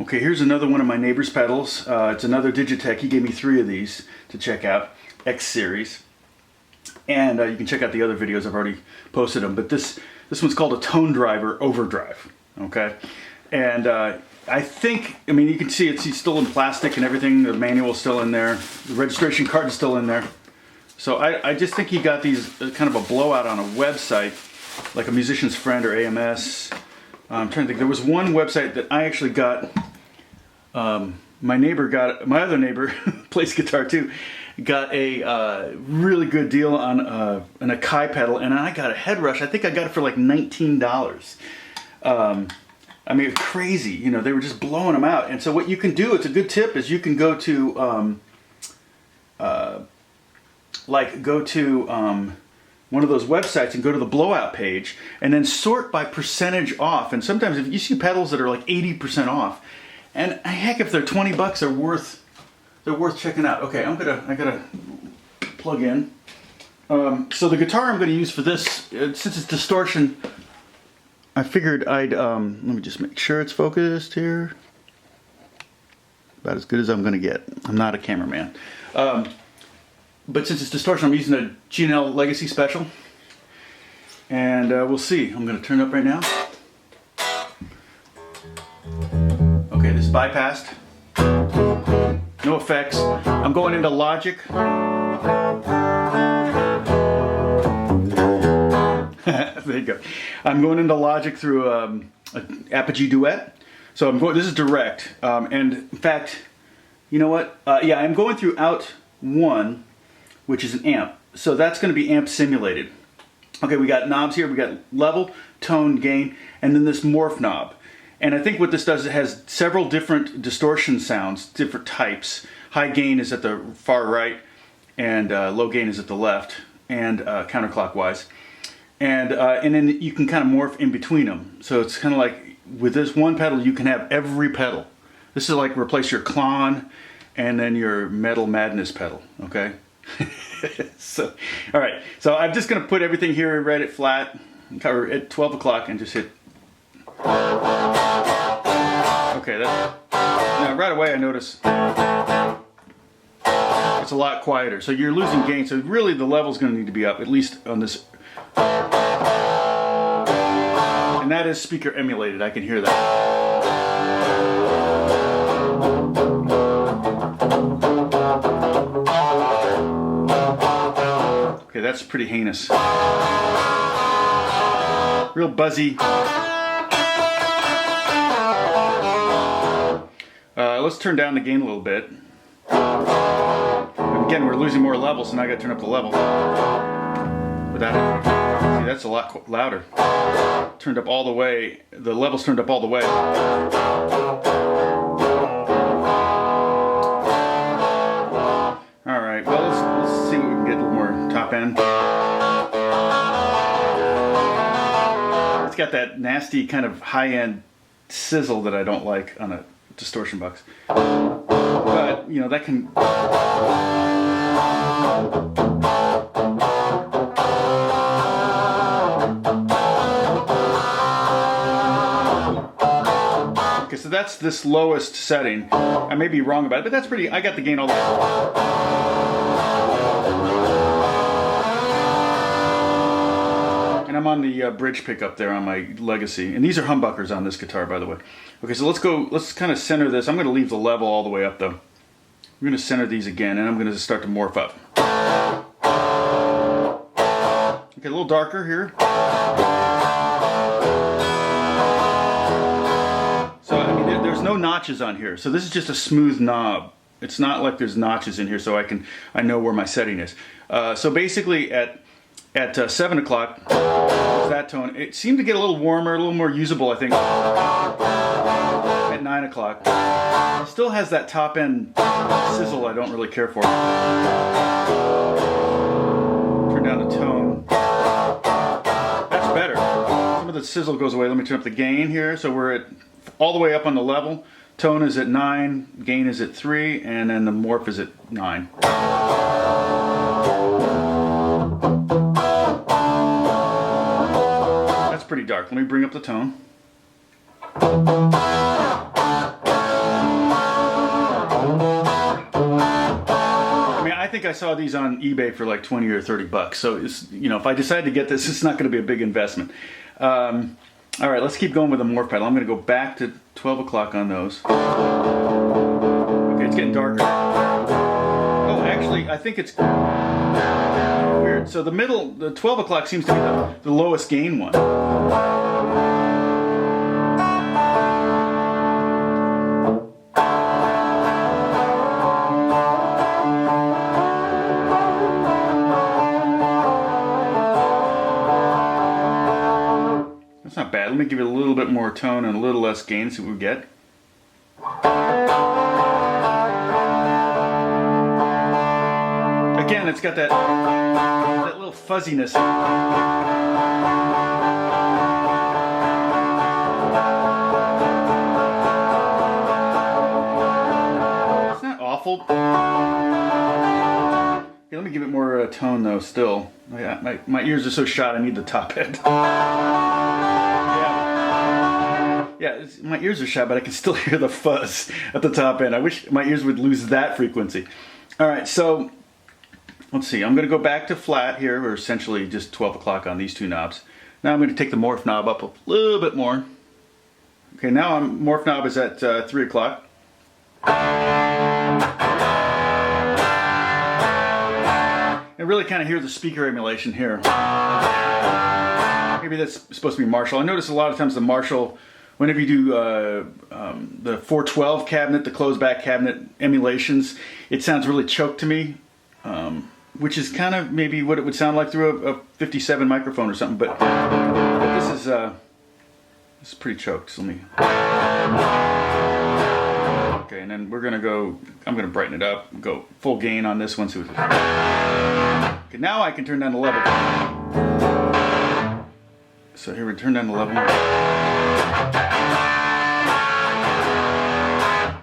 Okay, here's another one of my neighbor's pedals. It's another Digitech. He gave me 3 of these to check out, X series. And you can check out the other videos, I've already posted them. But this one's called a Tone Driver Overdrive, okay? And I think, I mean, you can see it's still in plastic and everything. The manual's still in there. The registration card is still in there. So I just think he got these kind of a blowout on a website, like a Musician's Friend or AMS. I'm trying to think. There was one website that I actually got. My other neighbor plays guitar too. Got a really good deal on an Akai pedal, and I got a head rush. I think I got it for like $19. I mean, crazy. You know, they were just blowing them out. And so what you can do, it's a good tip, is you can go to one of those websites and go to the blowout page and then sort by percentage off. And sometimes if you see pedals that are like 80% off, and heck, if they're 20 bucks, they're worth checking out. Okay, I gotta plug in. So the guitar I'm gonna use for this, since it's distortion, I figured I'd, let me just make sure it's focused here. About as good as I'm gonna get. I'm not a cameraman. But since it's distortion, I'm using a G&L Legacy Special. And we'll see. I'm going to turn it up right now. Okay, this is bypassed. No effects. I'm going into Logic. There you go. I'm going into Logic through an Apogee Duet. So this is direct. And in fact, you know what? Yeah, I'm going through Out 1. Which is an amp. So that's going to be amp simulated. Okay, we got knobs here. We got level, tone, gain, and then this morph knob. And I think what this does, it has several different distortion sounds, different types. High gain is at the far right, and low gain is at the left, and counterclockwise. And then you can kind of morph in between them. So it's kind of like, with this one pedal, you can have every pedal. This is like replace your Klon and then your Metal Madness pedal, okay? So, all right. So I'm just going to put everything here, read it flat, cover at 12 o'clock, and just hit. Okay. Now right away I notice it's a lot quieter. So you're losing gain. So really the level's going to need to be up, at least on this. And that is speaker emulated. I can hear that. Okay, that's pretty heinous. Real buzzy. Let's turn down the gain a little bit. Again, we're losing more levels, so now I gotta turn up the level. But that, see, that's a lot louder. Turned up all the way. The level's turned up all the way. All right, well, let's see what we can get a little more top end. It's got that nasty kind of high-end sizzle that I don't like on a distortion box. But, you know, that can... Okay, so that's this lowest setting. I may be wrong about it, but that's pretty... I got the gain all the way. And I'm on the bridge pickup there on my Legacy. And these are humbuckers on this guitar, by the way. Okay, so let's kind of center this. I'm going to leave the level all the way up, though. I'm going to center these again, and I'm going to start to morph up. Okay, a little darker here. So, I mean, there's no notches on here. So this is just a smooth knob. It's not like there's notches in here, so I know where my setting is. So basically, at 7 o'clock, that tone, it seemed to get a little warmer, a little more usable, I think. At 9 o'clock, it still has that top end sizzle I don't really care for. Turn down the tone. That's better. Some of the sizzle goes away. Let me turn up the gain here. So we're at all the way up on the level. Tone is at 9, gain is at 3, and then the morph is at 9. Pretty dark. Let me bring up the tone. think I saw these on eBay for like 20 or 30 bucks. So it's, you know, if I decide to get this, it's not going to be a big investment. All right, let's keep going with the morph pedal. I'm going to go back to 12 o'clock on those. Okay, it's getting darker. Oh, actually, I think it's weird. So the 12 o'clock seems to be the lowest gain one. That's not bad. Let me give it a little bit more tone and a little less gain, see what we get. Again, it's got that little fuzziness. It's not awful. Okay, let me give it more tone though still. My ears are so shot I need the top end. Yeah, my ears are shot, but I can still hear the fuzz at the top end. I wish my ears would lose that frequency. All right, so let's see. I'm going to go back to flat here, or essentially just 12 o'clock on these two knobs. Now I'm going to take the morph knob up a little bit more. Okay, now morph knob is at 3 o'clock. I really kind of hear the speaker emulation here. Maybe that's supposed to be Marshall. I notice a lot of times the Marshall, whenever you do the 412 cabinet, the closed back cabinet emulations, it sounds really choked to me, which is kind of maybe what it would sound like through a 57 microphone or something. But this is pretty choked. So let me. Okay, and then we're gonna go. I'm gonna brighten it up. Go full gain on this one. See what this. Okay, now I can turn down the level. So here we turn down the level.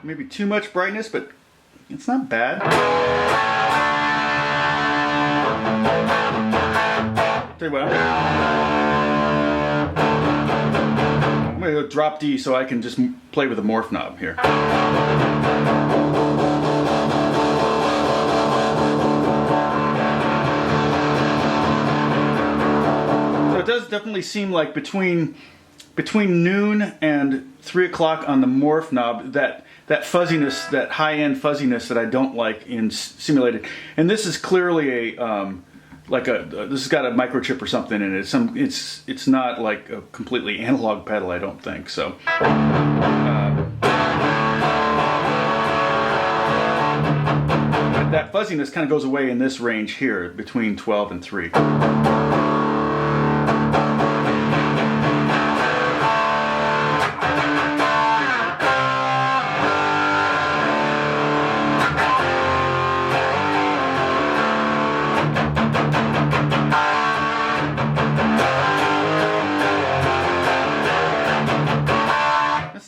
Maybe too much brightness, but it's not bad. Tell you what, I'm going to go drop D so I can just play with the morph knob here. So it does definitely seem like between noon and 3 o'clock on the morph knob, that fuzziness, that high-end fuzziness that I don't like in simulated. And this is clearly a this has got a microchip or something in it. It's not like a completely analog pedal, I don't think. So that fuzziness kind of goes away in this range here between 12 and 3.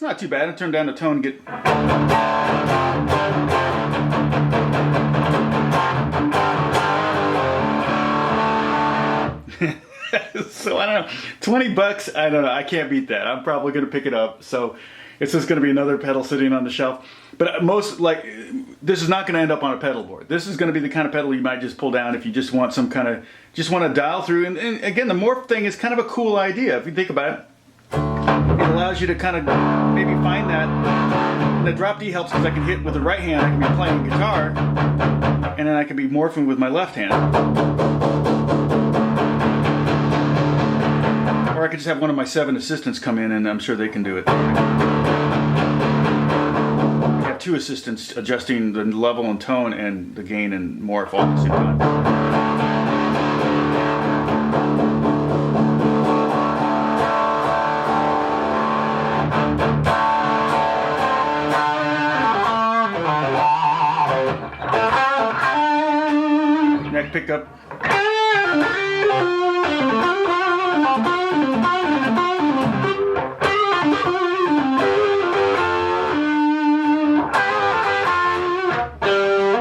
Not too bad. I turn down the tone and get. So I don't know. 20 bucks. I don't know. I can't beat that. I'm probably going to pick it up. So it's just going to be another pedal sitting on the shelf. But this is not going to end up on a pedal board. This is going to be the kind of pedal you might just pull down if you just want some kind of, just want to dial through. And again, the morph thing is kind of a cool idea if you think about it. It allows you to kind of maybe find that. And the drop D helps because I can hit with the right hand. I can be playing guitar, and then I can be morphing with my left hand. Or I could just have one of my 7 assistants come in, and I'm sure they can do it. I have 2 assistants adjusting the level and tone and the gain and morph all at the same time. Neck pickup.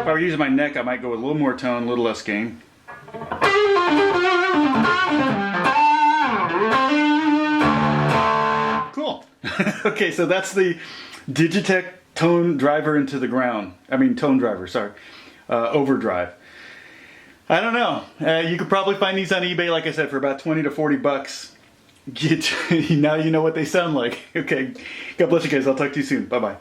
If I were using my neck, I might go with a little more tone, a little less gain. Cool. Okay, so that's the Digitech tone driver into the ground. I mean, tone driver, sorry. Overdrive. I don't know. You could probably find these on eBay, like I said, for about 20 to 40 bucks. Now you know what they sound like. Okay. God bless you guys. I'll talk to you soon. Bye-bye.